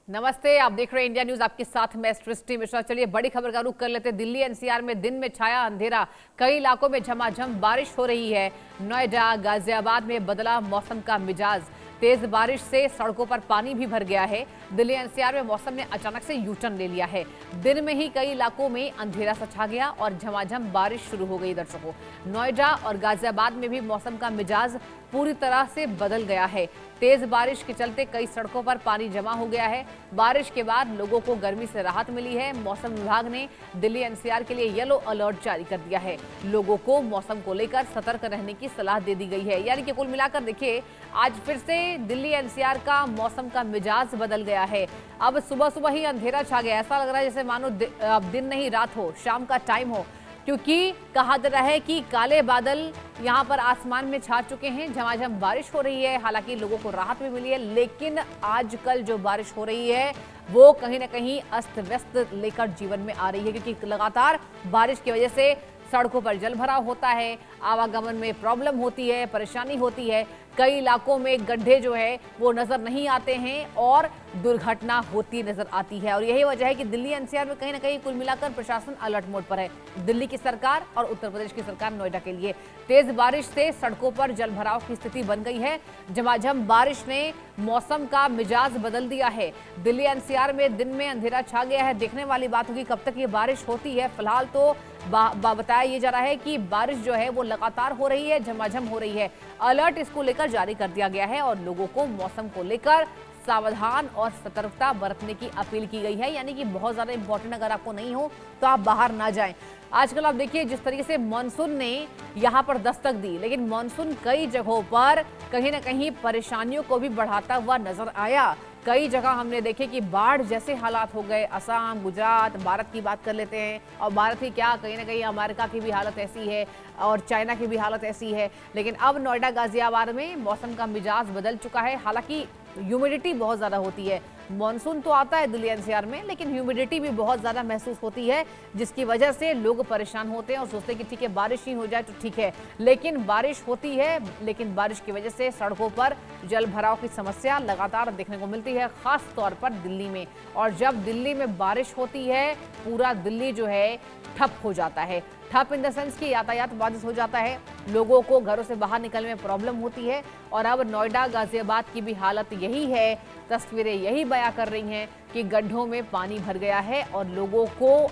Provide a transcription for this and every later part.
नमस्ते, आप देख रहे हैं इंडिया न्यूज। आपके साथ मैं सृष्टि मिश्रा। चलिए बड़ी खबर का रुख कर लेते हैं। दिल्ली एनसीआर में दिन में छाया अंधेरा, कई इलाकों में झमाझम बारिश हो रही है। नोएडा गाजियाबाद में बदला मौसम का मिजाज, तेज बारिश से सड़कों पर पानी भी भर गया है। दिल्ली एनसीआर में मौसम ने अचानक से यू टर्न ले लिया है। दिन में ही कई इलाकों में अंधेरा सा छा गया और झमाझम बारिश शुरू हो गई। दर्शकों, नोएडा और गाजियाबाद में भी मौसम का मिजाज पूरी तरह से बदल गया है। तेज बारिश के चलते कई सड़कों पर पानी जमा हो गया है। बारिश के बाद लोगों को गर्मी से राहत मिली है। मौसम विभाग ने दिल्ली एनसीआर के लिए येलो अलर्ट जारी कर दिया है। लोगों को मौसम को लेकर सतर्क रहने की सलाह दे दी गई है। यानी कि कुल मिलाकर देखिए, आज फिर से दिल्ली एनसीआर का मौसम का मिजाज बदल गया है। अब सुबह सुबह ही अंधेरा छा गया, ऐसा लग रहा है जैसे मानो अब दिन नहीं रात हो, शाम का टाइम हो, क्योंकि कहा जा रहा है कि काले बादल यहां पर आसमान में छा चुके हैं। झमाझम बारिश हो रही है। हालांकि लोगों को राहत भी मिली है, लेकिन आजकल जो बारिश हो रही है वो कहीं ना कहीं अस्त व्यस्त लेकर जीवन में आ रही है, क्योंकि लगातार बारिश की वजह से सड़कों पर जल भराव होता है, आवागमन में प्रॉब्लम होती है, परेशानी होती है। कई इलाकों में गड्ढे जो है वो नजर नहीं आते हैं और दुर्घटना होती नजर आती है। और यही वजह है कि दिल्ली एनसीआर में कहीं ना कहीं कुल मिलाकर प्रशासन अलर्ट मोड पर है। दिल्ली की सरकार और उत्तर प्रदेश की सरकार नोएडा के लिए तेज बारिश से सड़कों पर जल भराव की स्थिति बन गई है। झमाझम बारिश ने मौसम का मिजाज बदल दिया है। दिल्ली एनसीआर में दिन में अंधेरा छा गया है। देखने वाली बात होगी कब तक ये बारिश होती है। फिलहाल तो बताया ये जा रहा है कि बारिश जो है वो लगातार हो रही है, झमाझम हो रही है। अलर्ट इसको लेकर जारी कर दिया गया है और लोगों को मौसम को लेकर सावधान और सतर्कता बरतने की अपील की गई है। यानी कि बहुत ज्यादा इंपॉर्टेंट अगर आपको नहीं हो तो आप बाहर ना जाएं। आजकल आप देखिए जिस तरीके से मानसून ने यहां पर दस्तक दी, लेकिन मानसून कई जगहों पर कहीं ना कहीं परेशानियों को भी बढ़ाता हुआ नजर आया। कई जगह हमने देखे कि बाढ़ जैसे हालात हो गए। असम, गुजरात, भारत की बात कर लेते हैं, और भारत ही क्या, कहीं ना कहीं अमेरिका की भी हालत ऐसी है और चाइना की भी हालत ऐसी है। लेकिन अब नोएडा गाजियाबाद में मौसम का मिजाज बदल चुका है। हालांकि ह्यूमिडिटी बहुत ज़्यादा होती है। मॉनसून तो आता है दिल्ली एनसीआर में, लेकिन ह्यूमिडिटी भी बहुत ज़्यादा महसूस होती है, जिसकी वजह से लोग परेशान होते हैं और सोचते हैं कि ठीक है बारिश ही हो जाए तो ठीक है। लेकिन बारिश होती है, लेकिन बारिश की वजह से सड़कों पर जल भराव की समस्या लगातार देखने को मिलती है, खास तौर पर दिल्ली में। और जब दिल्ली में बारिश होती है, पूरा दिल्ली जो है ठप हो जाता है। ठप इन द सेंस कि यातायात बाधित हो जाता है, लोगों को घरों से बाहर निकलने में प्रॉब्लम होती है। और अब नोएडा गाजियाबाद की भी हालत यही है। तस्वीरें यही बयां कर रही हैं कि गड्ढों में पानी भर गया है और लोगों को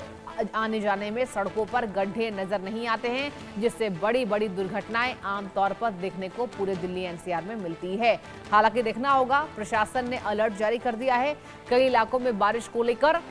आने जाने में सड़कों पर गड्ढे नजर नहीं आते हैं, जिससे बड़ी बड़ी दुर्घटनाएं आमतौर पर देखने को पूरे दिल्ली एनसीआर में मिलती है। हालांकि देखना होगा, प्रशासन ने अलर्ट जारी कर दिया है कई इलाकों में बारिश को लेकर,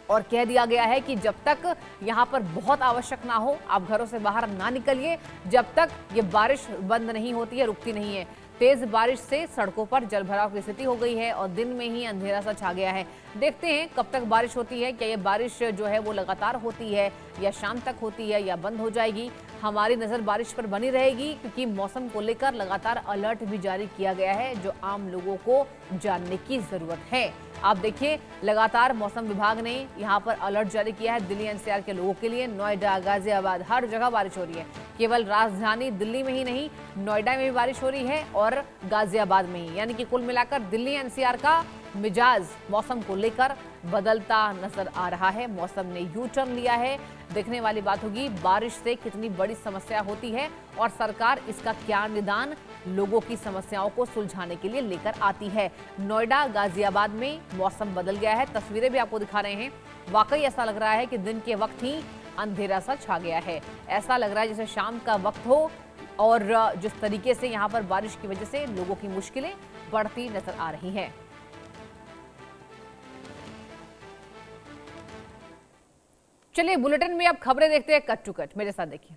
और कह दिया गया है कि जब तक यहां पर बहुत आवश्यक ना हो आप घरों से बाहर ना निकलिए, जब तक ये बारिश बंद नहीं होती है, रुकती नहीं है। तेज बारिश से सड़कों पर जलभराव की स्थिति हो गई है और दिन में ही अंधेरा सा छा गया है। देखते हैं कब तक बारिश होती है। क्या ये बारिश जो है वो लगातार होती है या शाम तक होती है या बंद हो जाएगी। हमारी नजर बारिश पर बनी रहेगी, क्योंकि मौसम को लेकर लगातार अलर्ट भी जारी किया गया है, जो आम लोगों को जानने की जरूरत है। आप देखिए, लगातार मौसम विभाग ने यहाँ पर अलर्ट जारी किया है दिल्ली एनसीआर के लोगों के लिए। नोएडा, गाजियाबाद, हर जगह बारिश हो रही है। केवल राजधानी दिल्ली में ही नहीं, नोएडा में भी बारिश हो रही है और गाजियाबाद में ही। यानी कि कुल मिलाकर दिल्ली एनसीआर का मिजाज मौसम को लेकर बदलता नजर आ रहा है। मौसम ने यू टर्न लिया है। देखने वाली बात होगी बारिश से कितनी बड़ी समस्या होती है और सरकार इसका क्या निदान लोगों की समस्याओं को सुलझाने के लिए लेकर आती है। नोएडा, गाजियाबाद में मौसम बदल गया है। तस्वीरें भी आपको दिखा रहे हैं। वाकई ऐसा लग रहा है कि दिन के वक्त ही अंधेरा सा छा गया है। ऐसा लग रहा है जैसे शाम का वक्त हो। और जिस तरीके से यहाँ पर बारिश की वजह से लोगों की मुश्किलें बढ़ती नजर आ रही हैं। चलिए बुलेटिन में अब खबरें देखते हैं कट टू कट। मेरे साथ देखिए।